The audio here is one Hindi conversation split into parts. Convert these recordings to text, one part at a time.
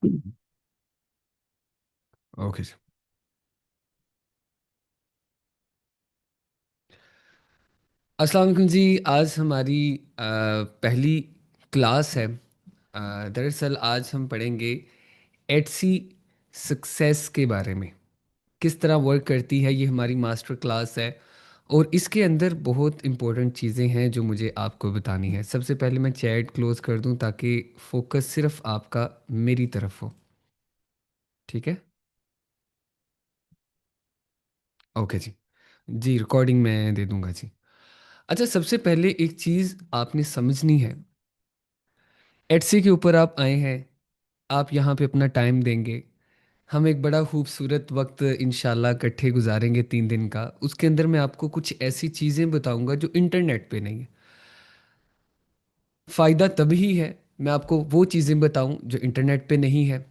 ओके जी। अस्सलाम वालेकुम जी। आज हमारी पहली क्लास है। दरअसल आज हम पढ़ेंगे एटसी सक्सेस के बारे में, किस तरह वर्क करती है। ये हमारी मास्टर क्लास है और इसके अंदर बहुत इंपॉर्टेंट चीज़ें हैं जो मुझे आपको बतानी है। सबसे पहले मैं चैट क्लोज़ कर दूं ताकि फोकस सिर्फ आपका मेरी तरफ हो। ठीक है। ओके जी। जी रिकॉर्डिंग मैं दे दूंगा जी। अच्छा, सबसे पहले एक चीज़ आपने समझनी है। एटसी के ऊपर आप आए हैं, आप यहाँ पे अपना टाइम देंगे। हम एक बड़ा खूबसूरत वक्त इंशाल्लाह इकट्ठे गुजारेंगे 3 दिन का। उसके अंदर मैं आपको कुछ ऐसी चीज़ें बताऊंगा जो इंटरनेट पे नहीं है। फ़ायदा तभी है मैं आपको वो चीज़ें बताऊं जो इंटरनेट पे नहीं है,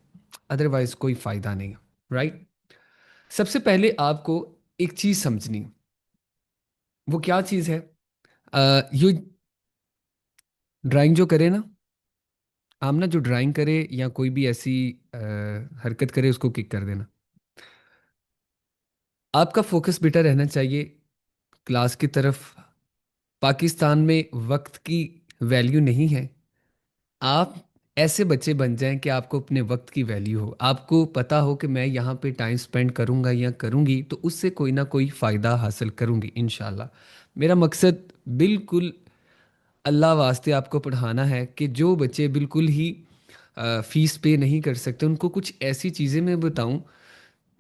अदरवाइज़ कोई फ़ायदा नहीं है। राइट। सबसे पहले आपको एक चीज़ समझनी है। वो क्या चीज़ है? ये ड्राइंग जो करे ना, आप ना जो ड्राइंग करे या कोई भी ऐसी हरकत करे उसको किक कर देना। आपका फोकस बेटा रहना चाहिए क्लास की तरफ। पाकिस्तान में वक्त की वैल्यू नहीं है। आप ऐसे बच्चे बन जाएं कि आपको अपने वक्त की वैल्यू हो, आपको पता हो कि मैं यहाँ पे टाइम स्पेंड करूँगा या करूँगी तो उससे कोई ना कोई फ़ायदा हासिल करूँगी इंशाल्लाह। मेरा मकसद बिल्कुल अल्लाह वास्ते आपको पढ़ाना है कि जो बच्चे बिल्कुल ही फ़ीस पे नहीं कर सकते उनको कुछ ऐसी चीज़ें मैं बताऊं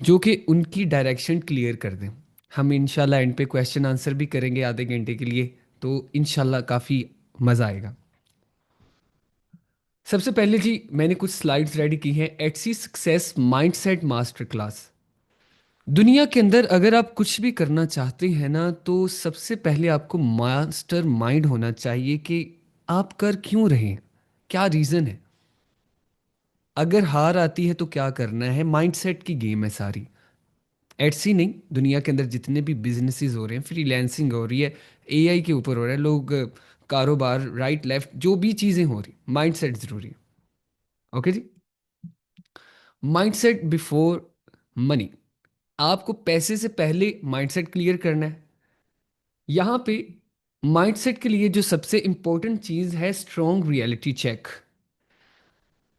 जो कि उनकी डायरेक्शन क्लियर कर दें। हम इंशाल्लाह एंड पे क्वेश्चन आंसर भी करेंगे आधे घंटे के लिए, तो इंशाल्लाह काफ़ी मज़ा आएगा। सबसे पहले जी मैंने कुछ स्लाइड्स रेडी की हैं। Etsy success mindset master class. दुनिया के अंदर अगर आप कुछ भी करना चाहते हैं ना तो सबसे पहले आपको मास्टर माइंड होना चाहिए कि आप कर क्यों रहे हैं, क्या रीज़न है। अगर हार आती है तो क्या करना है, माइंडसेट की गेम है सारी। एटसी नहीं, दुनिया के अंदर जितने भी बिजनेसेस हो रहे हैं, फ्रीलैंसिंग हो रही है, एआई के ऊपर हो रहा है, लोग कारोबार, राइट लेफ्ट जो भी चीज़ें हो रही, माइंडसेट ज़रूरी है। ओके जी। Mindset before money. आपको पैसे से पहले माइंडसेट क्लियर करना है। यहाँ पे माइंडसेट के लिए जो सबसे इंपॉर्टेंट चीज़ है, strong reality check.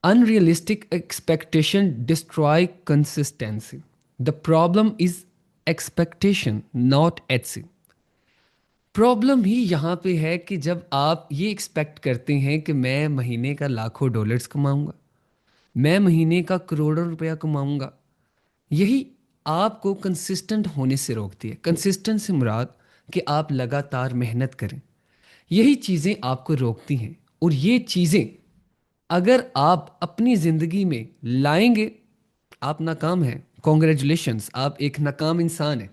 Unrealistic expectation destroy consistency. The problem is expectation not etc. Problem ही यहाँ पे है कि जब आप ये एक्सपेक्ट करते हैं कि मैं महीने का लाखों डॉलर्स कमाऊंगा, मैं महीने का करोड़ों रुपया कमाऊंगा, यही आपको कंसिस्टेंट होने से रोकती है। कंसिस्टेंट से मुराद कि आप लगातार मेहनत करें, यही चीज़ें आपको रोकती हैं। और ये चीज़ें अगर आप अपनी ज़िंदगी में लाएंगे, आप नाकाम हैं, कॉन्ग्रेचुलेशंस, आप एक नाकाम इंसान हैं।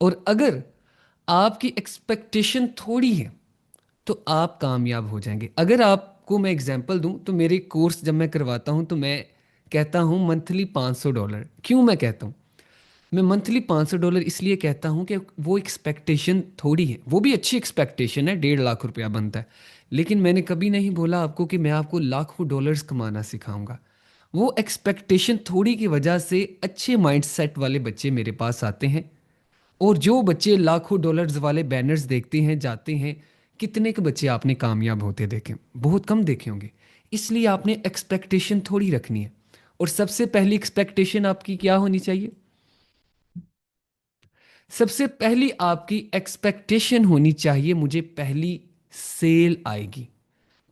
और अगर आपकी एक्सपेक्टेशन थोड़ी है तो आप कामयाब हो जाएंगे। अगर आपको मैं एग्जांपल दूं तो मेरे कोर्स जब मैं करवाता हूं तो मैं कहता हूं मंथली $500। क्यों मैं कहता हूं मैं मंथली $500 इसलिए कहता हूं कि वो एक्सपेक्टेशन थोड़ी है, वो भी अच्छी एक्सपेक्टेशन है, 1.5 लाख रुपया बनता है। लेकिन मैंने कभी नहीं बोला आपको कि मैं आपको लाखों डॉलर्स कमाना सिखाऊंगा। वो एक्सपेक्टेशन थोड़ी की वजह से अच्छे माइंडसेट वाले बच्चे मेरे पास आते हैं। और जो बच्चे लाखों डॉलर्स वाले बैनर्स देखते हैं जाते हैं, कितने के बच्चे आपने कामयाब होते देखे? बहुत कम देखे होंगे। इसलिए आपने एक्सपेक्टेशन थोड़ी रखनी है। और सबसे पहली एक्सपेक्टेशन आपकी क्या होनी चाहिए? सबसे पहली आपकी एक्सपेक्टेशन होनी चाहिए, मुझे पहली सेल आएगी।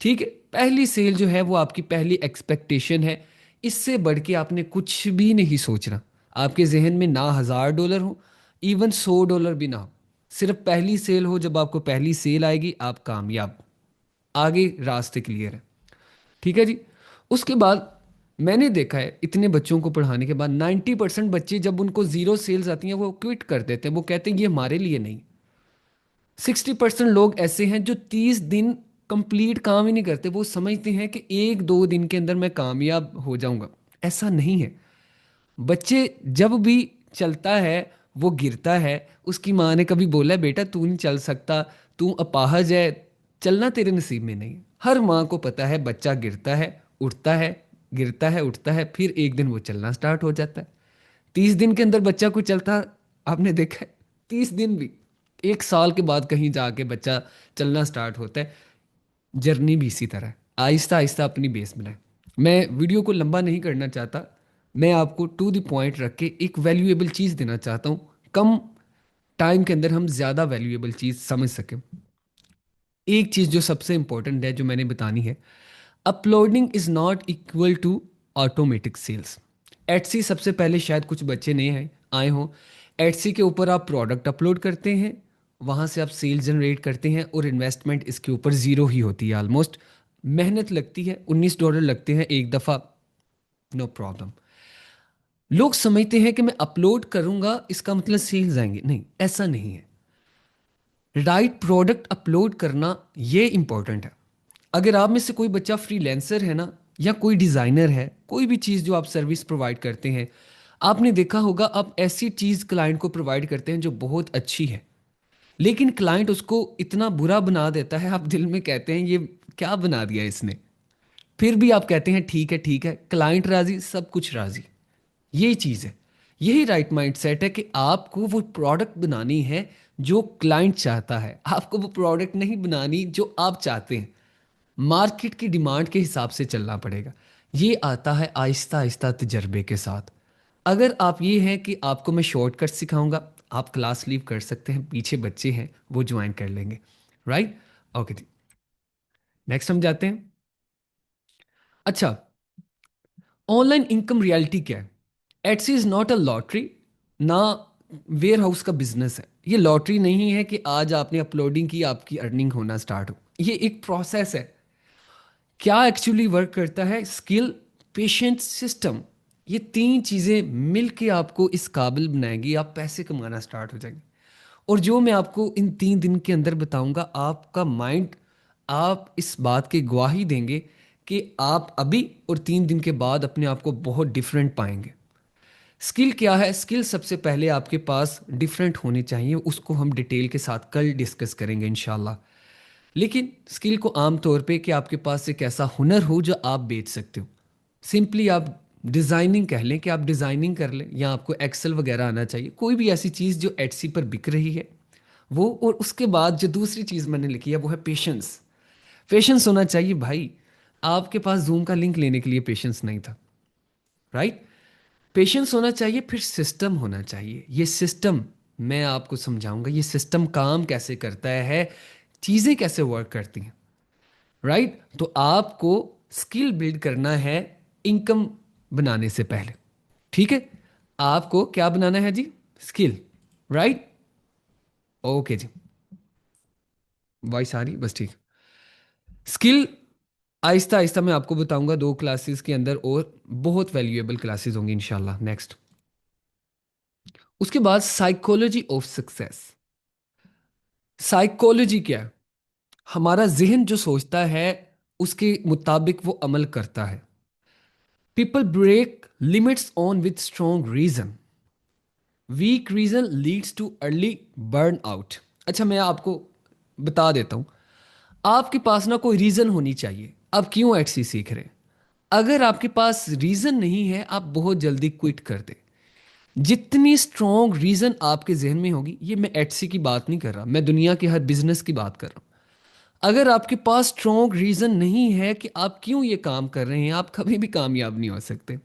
ठीक है, पहली सेल जो है वो आपकी पहली एक्सपेक्टेशन है। इससे बढ़ के आपने कुछ भी नहीं सोचना। आपके जहन में ना $1000 हो, इवन $100 भी ना हो, सिर्फ पहली सेल हो। जब आपको पहली सेल आएगी आप कामयाब, आगे रास्ते क्लियर है। ठीक है जी। उसके बाद मैंने देखा है इतने बच्चों को पढ़ाने के बाद 90% बच्चे जब उनको जीरो सेल्स आती हैं वो क्विट कर देते हैं। वो कहते हैं ये हमारे लिए नहीं। 60% लोग ऐसे हैं जो 30 दिन कंप्लीट काम ही नहीं करते। वो समझते हैं कि 1-2 दिन के अंदर मैं कामयाब हो जाऊंगा। ऐसा नहीं है। बच्चे जब भी चलता है वो गिरता है। उसकी माँ ने कभी बोला है बेटा तू नहीं चल सकता, तू अपाहज है, चलना तेरे नसीब में नहीं है। हर माँ को पता है बच्चा गिरता है, उठता है, गिरता है, उठता है, फिर एक दिन वो चलना स्टार्ट हो जाता है। 30 दिन के अंदर बच्चा कोई चलता आपने देखा है? 30 दिन भी, 1 साल के बाद कहीं जाके बच्चा चलना स्टार्ट होता है। जर्नी भी इसी तरह है, आहिस्ता आहिस्ता अपनी बेस बनाए। मैं वीडियो को लंबा नहीं करना चाहता, मैं आपको टू द पॉइंट रख के एक वैल्यूएबल चीज़ देना चाहता हूँ, कम टाइम के अंदर हम ज़्यादा वैल्यूएबल चीज़ समझ सकें। एक चीज़ जो सबसे इंपॉर्टेंट है जो मैंने बतानी है, uploading is not equal to automatic sales. Etsy, सबसे पहले शायद कुछ बच्चे नए आए हों, एटसी के ऊपर आप प्रोडक्ट अपलोड करते हैं, वहाँ से आप सेल जनरेट करते हैं और इन्वेस्टमेंट इसके ऊपर ज़ीरो ही होती है ऑलमोस्ट। मेहनत लगती है, $19 लगते हैं एक दफ़ा, नो प्रॉब्लम। लोग समझते हैं कि मैं अपलोड करूंगा इसका मतलब सेल्स आएंगे, नहीं, ऐसा नहीं है। राइट प्रोडक्ट अपलोड करना ये इंपॉर्टेंट है। अगर आप में से कोई बच्चा फ्रीलांसर है ना, या कोई डिज़ाइनर है, कोई भी चीज़ जो आप सर्विस प्रोवाइड करते हैं, आपने देखा होगा आप ऐसी चीज़ क्लाइंट को प्रोवाइड करते हैं जो बहुत अच्छी है, लेकिन क्लाइंट उसको इतना बुरा बना देता है, आप दिल में कहते हैं ये क्या बना दिया इसने, फिर भी आप कहते हैं ठीक है ठीक है, क्लाइंट राजी, सब कुछ राजी। यही चीज़ है, यही राइट माइंडसेट है कि आपको वो प्रोडक्ट बनानी है जो क्लाइंट चाहता है, आपको वो प्रोडक्ट नहीं बनानी जो आप चाहते हैं। मार्केट की डिमांड के हिसाब से चलना पड़ेगा। ये आता है आहिस्ता आहिस्ता तजर्बे के साथ। अगर आप ये हैं कि आपको मैं शॉर्टकट सिखाऊंगा, आप क्लास लीव कर सकते हैं, पीछे बच्चे हैं वो ज्वाइन कर लेंगे, राइट? ओके जी, नेक्स्ट हम जाते हैं। अच्छा, ऑनलाइन इनकम रियलिटी क्या है? Etsy is not a lottery, ना वेयर हाउस का बिजनेस है। ये लॉटरी नहीं है कि आज आपने अपलोडिंग की आपकी अर्निंग होना स्टार्ट हो। ये एक प्रोसेस है। क्या एक्चुअली वर्क करता है? स्किल, पेशेंस, सिस्टम, ये तीन चीज़ें मिलके आपको इस काबिल बनाएंगी, आप पैसे कमाना स्टार्ट हो जाएंगे। और जो मैं आपको इन 3 दिन के अंदर बताऊंगा, आपका माइंड, आप इस बात की गवाही देंगे कि आप अभी और 3 दिन के बाद अपने आप को बहुत डिफरेंट पाएंगे। स्किल क्या है? स्किल सबसे पहले आपके पास डिफरेंट होने चाहिए, उसको हम डिटेल के साथ कल डिस्कस करेंगे इंशाल्लाह। लेकिन स्किल को आम तौर पे कि आपके पास एक ऐसा हुनर हो जो आप बेच सकते हो। सिंपली आप डिज़ाइनिंग कह लें कि आप डिज़ाइनिंग कर लें, या आपको एक्सेल वगैरह आना चाहिए, कोई भी ऐसी चीज़ जो एटसी पर बिक रही है वो। और उसके बाद जो दूसरी चीज़ मैंने लिखी है वो है पेशेंस। पेशेंस होना चाहिए भाई, आपके पास जूम का लिंक लेने के लिए पेशेंस नहीं था, राइट? पेशेंस होना चाहिए, फिर सिस्टम होना चाहिए। ये सिस्टम मैं आपको समझाऊंगा, ये सिस्टम काम कैसे करता है, चीज़ें कैसे वर्क करती हैं, राइट? तो आपको स्किल बिल्ड करना है इनकम बनाने से पहले, ठीक है? आपको क्या बनाना है जी? Skill, right? ओके जी, वॉइस आ रही बस, ठीक। स्किल आहिस्ता आहिस्ता मैं आपको बताऊंगा 2 क्लासेस के अंदर, और बहुत वैल्यूएबल क्लासेस होंगी इंशाल्लाह नेक्स्ट। उसके बाद साइकोलॉजी ऑफ सक्सेस। साइकोलॉजी क्या है? हमारा जहन जो सोचता है उसके मुताबिक वो अमल करता है। People break limits on with strong reason, weak reason leads to early burn out. अच्छा, मैं आपको बता देता हूं, आपके पास ना कोई रीजन होनी चाहिए आप क्यों एक्सी सीख रहे हैं। अगर आपके पास रीजन नहीं है, आप बहुत जल्दी क्विट कर दे। जितनी स्ट्रॉन्ग रीजन आपके जहन में होगी, ये मैं एटसी की बात नहीं कर रहा, मैं दुनिया के हर बिजनेस की बात कर रहा हूं। अगर आपके पास स्ट्रॉन्ग रीजन नहीं है कि आप क्यों ये काम कर रहे हैं, आप कभी भी कामयाब नहीं हो सकते।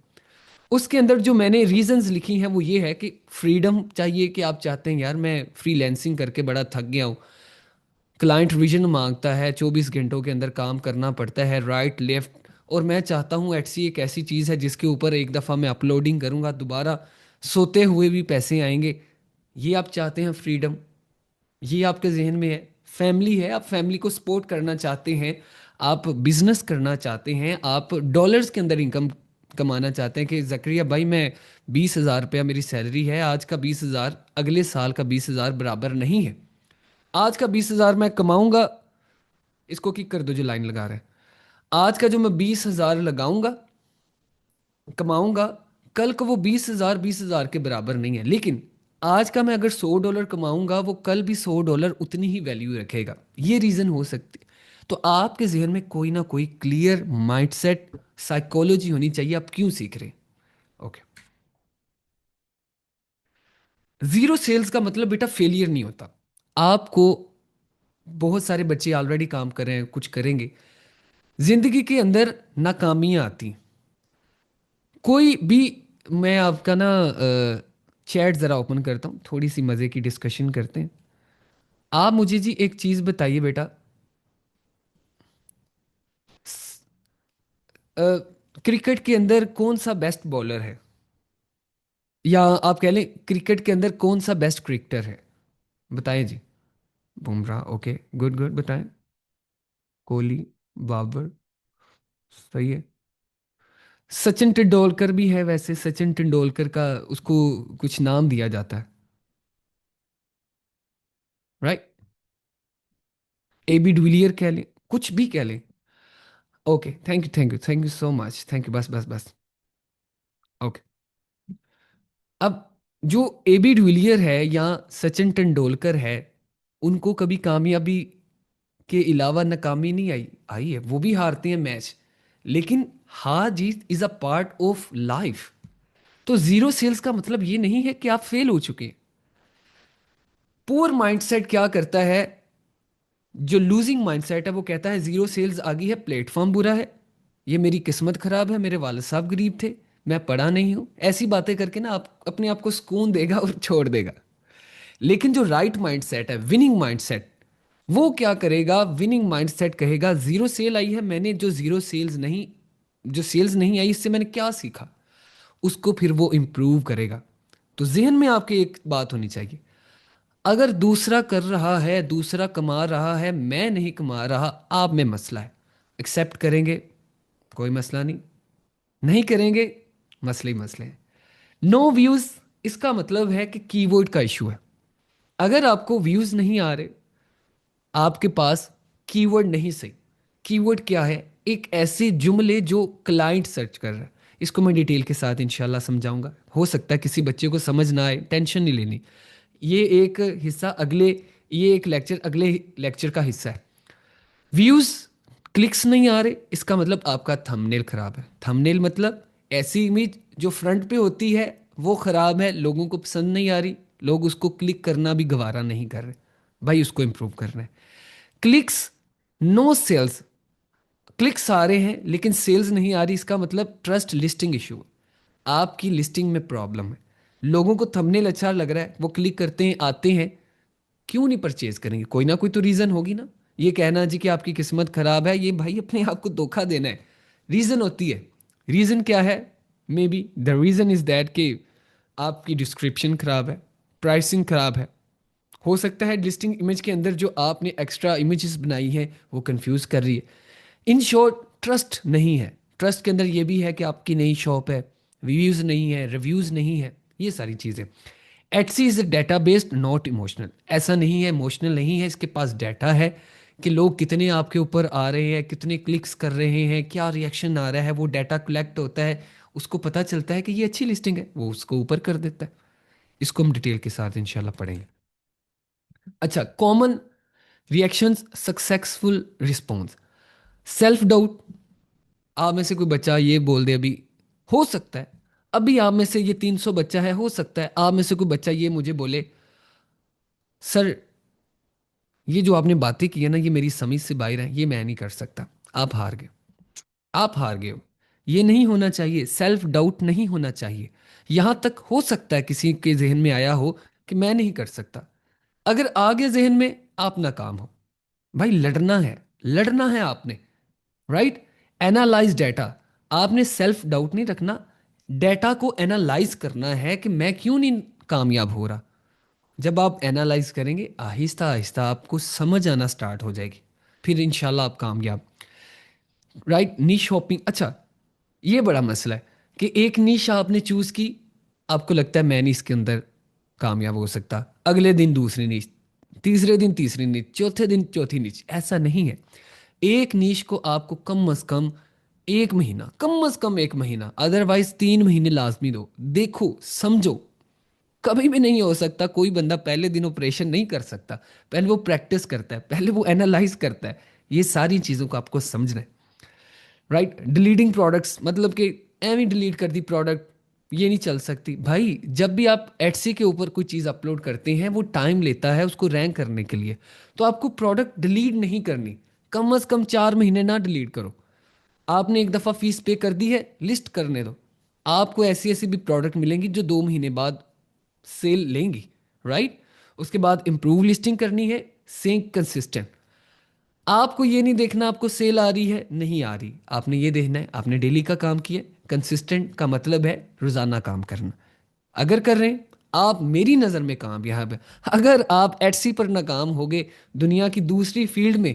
उसके अंदर जो मैंने रीजंस लिखी हैं वो ये है कि फ्रीडम चाहिए, कि आप चाहते हैं यार मैं फ्रीलैंसिंग करके बड़ा थक गया हूँ, क्लाइंट विजन मांगता है, 24 घंटों के अंदर काम करना पड़ता है, राइट लेफ्ट, और मैं चाहता हूँ एटसी एक ऐसी चीज़ है जिसके ऊपर एक दफ़ा मैं अपलोडिंग करूँगा, दोबारा सोते हुए भी पैसे आएंगे। ये आप चाहते हैं फ्रीडम, ये आपके जहन में है। फैमिली है, आप फैमिली को सपोर्ट करना चाहते हैं, आप बिजनेस करना चाहते हैं, आप डॉलर्स के अंदर इनकम कमाना चाहते हैं कि जकरिया भाई मैं 20,000 रुपया मेरी सैलरी है, आज का 20,000 अगले साल का 20,000 बराबर नहीं है। आज का 20,000 मैं कमाऊंगा, इसको किक कर दो जो लाइन लगा रहे हैं, आज का जो मैं 20,000 लगाऊंगा कमाऊंगा, कल को वो 20,000 के बराबर नहीं है। लेकिन आज का मैं अगर $100 कमाऊंगा, वो कल भी $100 उतनी ही वैल्यू रखेगा। ये रीजन हो सकती। तो आपके जहन में कोई ना कोई क्लियर माइंडसेट, साइकोलॉजी होनी चाहिए, आप क्यों सीख रहे हैं। ओके। जीरो सेल्स का मतलब बेटा फेलियर नहीं होता। आपको, बहुत सारे बच्चे ऑलरेडी काम कर रहे हैं, कुछ करेंगे, जिंदगी के अंदर नाकामियां आती, कोई भी। मैं आपका ना चैट ज़रा ओपन करता हूँ, थोड़ी सी मज़े की डिस्कशन करते हैं। आप मुझे जी एक चीज़ बताइए बेटा, क्रिकेट के अंदर कौन सा बेस्ट बॉलर है, या आप कह लें क्रिकेट के अंदर कौन सा बेस्ट क्रिकेटर है, बताएं जी। बुमराह, ओके, गुड गुड, बताएं। कोहली, बाबर, सही है। सचिन तेंदुलकर भी है, वैसे सचिन तेंदुलकर का उसको कुछ नाम दिया जाता है, राइट। ए बी डिविलियर कह लें, कुछ भी कह लें। Okay, thank you thank you thank you so much, thank you, बस बस बस। ओके। अब जो ए बी डिविलियर है या सचिन तेंदुलकर है, उनको कभी कामयाबी के अलावा नाकामी नहीं आई, आई है, वो भी हारते हैं मैच, लेकिन हार जीत is a part of life. तो जीरो सेल्स का मतलब ये नहीं है कि आप फेल हो चुके हैं। पुअर माइंडसेट क्या करता है, जो लूजिंग माइंडसेट है वो कहता है जीरो सेल्स आ गई है, प्लेटफॉर्म बुरा है, ये मेरी किस्मत खराब है, मेरे वालिद साहब गरीब थे, मैं पढ़ा नहीं हूं, ऐसी बातें करके ना आप अपने आप को सुकून देगा और छोड़ देगा। लेकिन जो राइट माइंडसेट है, विनिंग माइंडसेट, वो क्या करेगा, विनिंग माइंडसेट कहेगा जीरो सेल आई है, मैंने जो जीरो सेल्स नहीं, जो सेल्स नहीं आई इससे मैंने क्या सीखा, उसको फिर वो इंप्रूव करेगा। तो जहन में आपके एक बात होनी चाहिए, अगर दूसरा कर रहा है, दूसरा कमा रहा है, मैं नहीं कमा रहा, आप में मसला है, एक्सेप्ट करेंगे, कोई मसला नहीं, नहीं करेंगे, मसले ही मसले हैं। नो व्यूज, इसका मतलब है कि कीवर्ड का इशू है। अगर आपको व्यूज नहीं आ रहे, आपके पास कीवर्ड नहीं सही। कीवर्ड क्या है, एक ऐसे जुमले जो क्लाइंट सर्च कर रहा है। इसको मैं डिटेल के साथ इंशाल्लाह समझाऊंगा, हो सकता है किसी बच्चे को समझ ना आए, टेंशन नहीं लेनी। ये एक हिस्सा अगले, ये एक लेक्चर अगले लेक्चर का हिस्सा है। व्यूज, क्लिक्स नहीं आ रहे, इसका मतलब आपका थंबनेल खराब है। थंबनेल मतलब ऐसी इमेज जो फ्रंट पे होती है वो खराब है, लोगों को पसंद नहीं आ रही, लोग उसको क्लिक करना भी गवारा नहीं कर रहे, भाई उसको इंप्रूव करना है। क्लिक्स, नो सेल्स, क्लिक्स आ रहे हैं लेकिन सेल्स नहीं आ रही, इसका मतलब ट्रस्ट लिस्टिंग इशू, आपकी लिस्टिंग में प्रॉब्लम है। लोगों को थंबनेल अच्छा लग रहा है, वो क्लिक करते हैं, आते हैं, क्यों नहीं परचेज करेंगे, कोई ना कोई तो रीज़न होगी ना। ये कहना जी कि आपकी किस्मत खराब है, ये भाई अपने आप को धोखा देना है। रीज़न होती है, रीज़न क्या है, may be the reason is that कि आपकी डिस्क्रिप्शन खराब है, प्राइसिंग खराब है, हो सकता है लिस्टिंग इमेज के अंदर जो आपने एक्स्ट्रा इमेजेस बनाई है वो कंफ्यूज कर रही है। इन शॉर्ट, ट्रस्ट नहीं है। ट्रस्ट के अंदर ये भी है कि आपकी नई शॉप है, व्यूज़ नहीं है, रिव्यूज़ नहीं है, ये सारी चीज़ें। Etsy is data based not emotional, ऐसा नहीं है, इमोशनल नहीं है, इसके पास डाटा है कि लोग कितने आपके ऊपर आ रहे हैं, कितने क्लिक्स कर रहे हैं, क्या रिएक्शन आ रहा है, वो डाटा कलेक्ट होता है, उसको पता चलता है कि ये अच्छी लिस्टिंग है, वो उसको ऊपर कर देता है। इसको हम डिटेल के साथ इंशाल्लाह पढ़ेंगे। अच्छा, common reactions, successful response, self doubt. आप में से कोई बच्चा ये बोल दे अभी, हो सकता है अभी आप में से ये 300 बच्चा है, हो सकता है आप में से कोई बच्चा ये मुझे बोले, सर ये जो आपने बातें की है ना, ये मेरी समझ से बाहर है, ये मैं नहीं कर सकता। आप हार गए, आप हार गए हो। ये नहीं होना चाहिए, सेल्फ डाउट नहीं होना चाहिए। यहां तक हो सकता है किसी के जहन में आया हो कि मैं नहीं कर सकता, अगर आ गया जहन में, आप नाकाम हो। भाई लड़ना है, लड़ना है आपने, राइट। एनालाइज डाटा, आपने सेल्फ डाउट नहीं रखना, डाटा को एनालाइज करना है कि मैं क्यों नहीं कामयाब हो रहा। जब आप एनालाइज करेंगे, आहिस्ता आहिस्ता आपको समझ आना स्टार्ट हो जाएगी, फिर इंशाल्लाह आप कामयाब, राइट। नीश शॉपिंग, अच्छा, ये बड़ा मसला है कि एक नीश आपने चूज की, आपको लगता है मैं नहीं इसके अंदर कामयाब हो सकता, अगले दिन दूसरी नीच, तीसरे दिन तीसरी नीच, चौथे दिन चौथी नीच, ऐसा नहीं है। एक नीच को आपको कम अज कम एक महीना, कम अज कम एक महीना, अदरवाइज 3 महीने लाजमी दो, देखो समझो। कभी भी नहीं हो सकता कोई बंदा पहले दिन ऑपरेशन नहीं कर सकता, पहले वो प्रैक्टिस करता है, पहले वो एनालाइज करता है, ये सारी चीज़ों को आपको समझना है, राइट। डिलीटिंग प्रोडक्ट्स मतलब कि एम ही डिलीट कर दी प्रोडक्ट, ये नहीं चल सकती भाई। जब भी आप एटसी के ऊपर कोई चीज़ अपलोड करते हैं वो टाइम लेता है उसको रैंक करने के लिए, तो आपको प्रोडक्ट डिलीट नहीं करनी, कम से कम 4 महीने ना डिलीट करो। आपने एक दफ़ा फीस पे कर दी है, लिस्ट करने दो, आपको ऐसी ऐसी भी प्रोडक्ट मिलेंगी जो 2 महीने बाद सेल लेंगी, राइट। उसके बाद इंप्रूव लिस्टिंग करनी है, सेम कंसिस्टेंट। आपको ये नहीं देखना आपको सेल आ रही है नहीं आ रही, आपने ये देखना है आपने डेली का काम किया। कंसिस्टेंट का मतलब है रोजाना काम करना। अगर कर रहे हैं आप मेरी नज़र में कामयाब है। अगर आप एटसी पर नाकाम हो गए, दुनिया की दूसरी फील्ड में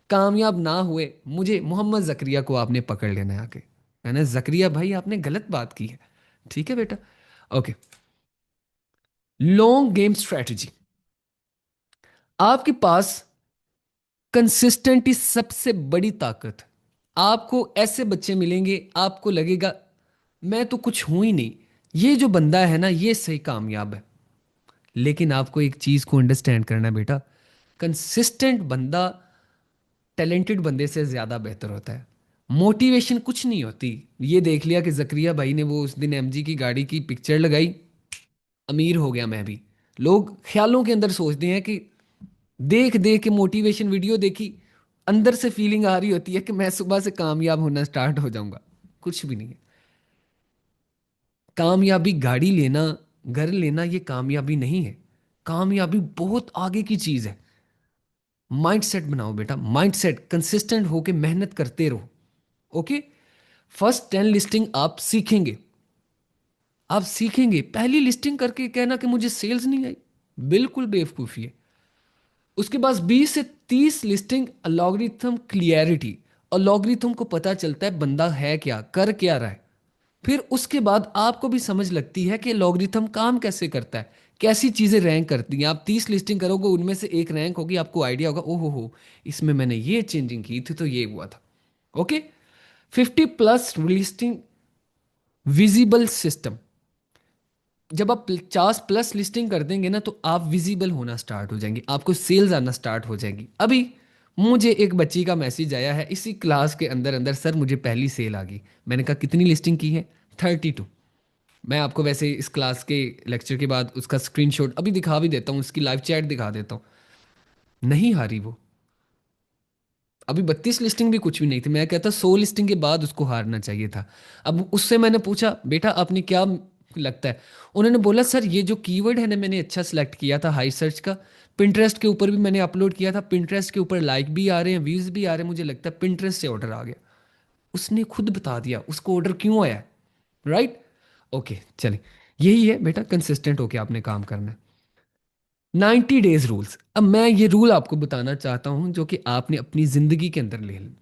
कामयाब ना हुए, मुझे मोहम्मद जकरिया को आपने पकड़ लेना है आके, मैंने जकरिया भाई आपने गलत बात की है, ठीक है बेटा। Okay, long game strategy. आपके पास कंसिस्टेंटी सबसे बड़ी ताकत। आपको ऐसे बच्चे मिलेंगे आपको लगेगा मैं तो कुछ हूं ही नहीं, ये जो बंदा है ना ये सही कामयाब है। लेकिन आपको एक चीज को अंडरस्टैंड करना है बेटा, कंसिस्टेंट बंदा टैलेंटेड बंदे से ज्यादा बेहतर होता है। मोटिवेशन कुछ नहीं होती। ये देख लिया कि जकरिया भाई ने वो उस दिन एमजी की गाड़ी की पिक्चर लगाई, अमीर हो गया मैं भी। लोग ख्यालों के अंदर सोचते हैं कि देख देख के मोटिवेशन वीडियो देखी, अंदर से फीलिंग आ रही होती है कि मैं सुबह से कामयाब होना स्टार्ट हो जाऊंगा। कुछ भी नहीं है। कामयाबी गाड़ी लेना, घर लेना, ये कामयाबी नहीं है। कामयाबी बहुत आगे की चीज है। माइंडसेट बनाओ बेटा, माइंडसेट कंसिस्टेंट होके मेहनत करते रहो। ओके, फर्स्ट 10 लिस्टिंग आप सीखेंगे। आप सीखेंगे पहली लिस्टिंग करके कहना कि मुझे सेल्स नहीं आई, बिल्कुल बेवकूफ़ी है। उसके बाद 20 से 30 लिस्टिंग अलॉग्रिथम क्लियरिटी। अलॉग्रिथम को पता चलता है बंदा है क्या, कर क्या रहा है। फिर उसके बाद आपको भी समझ लगती है कि लॉगरिथम काम कैसे करता है, कैसी चीज़ें रैंक करती हैं। आप 30 लिस्टिंग करोगे उनमें से एक रैंक होगी, आपको आइडिया होगा ओहो हो इसमें मैंने ये चेंजिंग की थी तो ये हुआ था। Okay, 50+ listing visible system. जब आप 50+ लिस्टिंग कर देंगे ना तो आप विजिबल होना स्टार्ट हो जाएंगे, आपको सेल्स आना स्टार्ट हो जाएंगी। अभी मुझे एक बच्ची का मैसेज आया है इसी क्लास के अंदर अंदर, सर मुझे पहली सेल आ गई। मैंने कहा कितनी लिस्टिंग की है? 32। मैं आपको वैसे इस क्लास के लेक्चर के बाद उसका स्क्रीनशॉट अभी दिखा भी देता हूँ, उसकी लाइव चैट दिखा देता हूँ। नहीं हारी वो। अभी 32 लिस्टिंग भी कुछ भी नहीं थी, मैं कहता 100 लिस्टिंग के बाद उसको हारना चाहिए था। अब उससे मैंने पूछा बेटा आपने क्या लगता है? उन्होंने बोला सर ये जो कीवर्ड है ना मैंने अच्छा सिलेक्ट किया था हाई सर्च का, पिंटरेस्ट के ऊपर भी मैंने अपलोड किया था, पिंटरेस्ट के ऊपर लाइक भी आ रहे हैं, व्यूज भी आ रहे हैं, मुझे लगता है पिंटरेस्ट से ऑर्डर आ गया। उसने खुद बता दिया उसको ऑर्डर क्यों आया, राइट। ओके चलिए, यही है बेटा कंसिस्टेंट होके आपने काम करना है। 90 डेज रूल्स। अब मैं ये रूल आपको बताना चाहता हूं जो कि आपने अपनी जिंदगी के अंदर ले लें।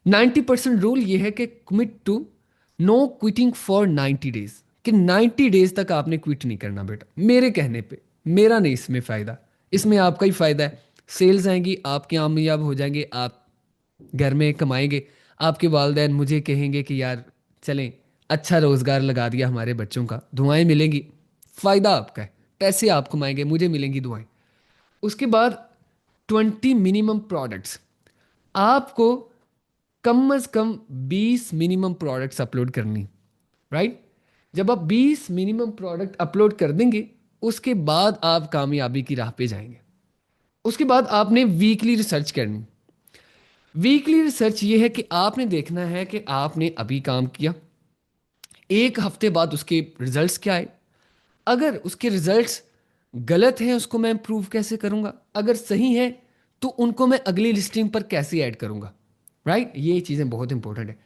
90% रूल ये है कि commit to no quitting for 90 days, कि 90 डेज तक आपने क्विट नहीं करना बेटा, मेरे कहने पे। मेरा नहीं इसमें फ़ायदा, इसमें आपका ही फ़ायदा है। सेल्स आएंगी, आप कामयाब हो जाएंगे, आप घर में कमाएंगे, आपके वालिदैन मुझे कहेंगे कि यार चलें अच्छा रोज़गार लगा दिया हमारे बच्चों का, दुआएं मिलेंगी, फ़ायदा आपका है। पैसे आप कमाएंगे, मुझे मिलेंगी दुआएं। उसके बाद 20 मिनिमम प्रोडक्ट्स। आपको कम से कम 20 मिनिमम प्रोडक्ट्स अपलोड करनी, राइट। जब आप 20 मिनिमम प्रोडक्ट अपलोड कर देंगे उसके बाद आप कामयाबी की राह पे जाएंगे। उसके बाद आपने वीकली रिसर्च करनी। वीकली रिसर्च ये है कि आपने देखना है कि आपने अभी काम किया, एक हफ्ते बाद उसके रिजल्ट्स क्या आए। अगर उसके रिजल्ट्स गलत हैं उसको मैं इंप्रूव कैसे करूंगा, अगर सही है तो उनको मैं अगली लिस्टिंग पर कैसे ऐड करूंगा, राइट। ये चीज़ें बहुत इंपॉर्टेंट है।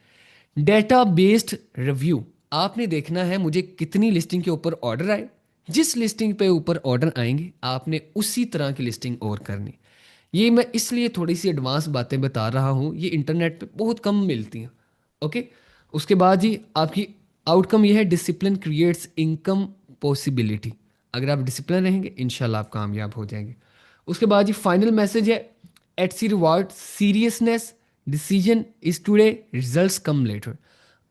Data based review. आपने देखना है मुझे कितनी लिस्टिंग के ऊपर ऑर्डर आए, जिस लिस्टिंग पे ऊपर ऑर्डर आएंगे आपने उसी तरह की लिस्टिंग और करनी। ये मैं इसलिए थोड़ी सी एडवांस बातें बता रहा हूँ, ये इंटरनेट पे बहुत कम मिलती हैं। ओके, उसके बाद जी आपकी आउटकम ये है डिसिप्लिन क्रिएट्स इनकम पॉसिबिलिटी। अगर आप डिसिप्लिन रहेंगे इंशाल्लाह आप कामयाब हो जाएंगे। उसके बाद जी फाइनल मैसेज है Etsy reward seriousness, decision is today, results come later.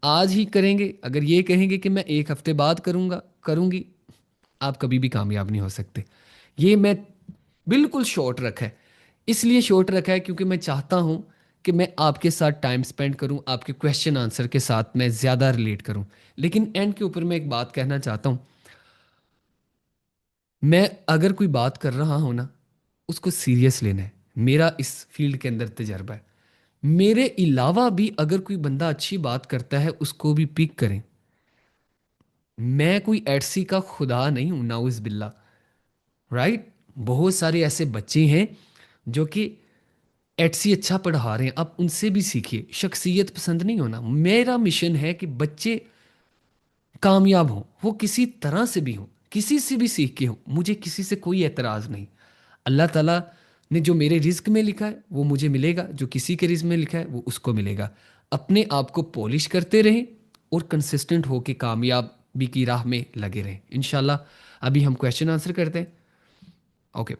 आज ही करेंगे, अगर ये कहेंगे कि मैं एक हफ्ते बाद करूँगा करूँगी, आप कभी भी कामयाब नहीं हो सकते। ये मैं बिल्कुल शॉर्ट रखा है। इसलिए शॉर्ट रखा है क्योंकि मैं चाहता हूँ कि मैं आपके साथ टाइम स्पेंड करूँ, आपके क्वेश्चन आंसर के साथ मैं ज़्यादा रिलेट करूँ। लेकिन एंड के ऊपर मैं एक बात कहना चाहता हूँ, मैं अगर कोई बात कर रहा हूँ ना, उसको सीरियस लेना है। मेरा इस फील्ड के अंदर तजर्बा है। मेरे अलावा भी अगर कोई बंदा अच्छी बात करता है उसको भी पिक करें। मैं कोई एटसी का खुदा नहीं हूं, नाउज बिल्ला। राइट। बहुत सारे ऐसे बच्चे हैं जो कि एटसी अच्छा पढ़ा रहे हैं, आप उनसे भी सीखिए। शख्सियत पसंद नहीं होना, मेरा मिशन है कि बच्चे कामयाब हों, वो किसी तरह से भी हों, किसी से भी सीख के हों। मुझे किसी से कोई एतराज़ नहीं। अल्लाह ताला ने जो मेरे रिज्क में लिखा है वो मुझे मिलेगा, जो किसी के रिज्क में लिखा है वो उसको मिलेगा। अपने आप को पॉलिश करते रहें और कंसिस्टेंट होके कामयाबी की राह में लगे रहें इंशाल्लाह। अभी हम क्वेश्चन आंसर करते हैं। ओके।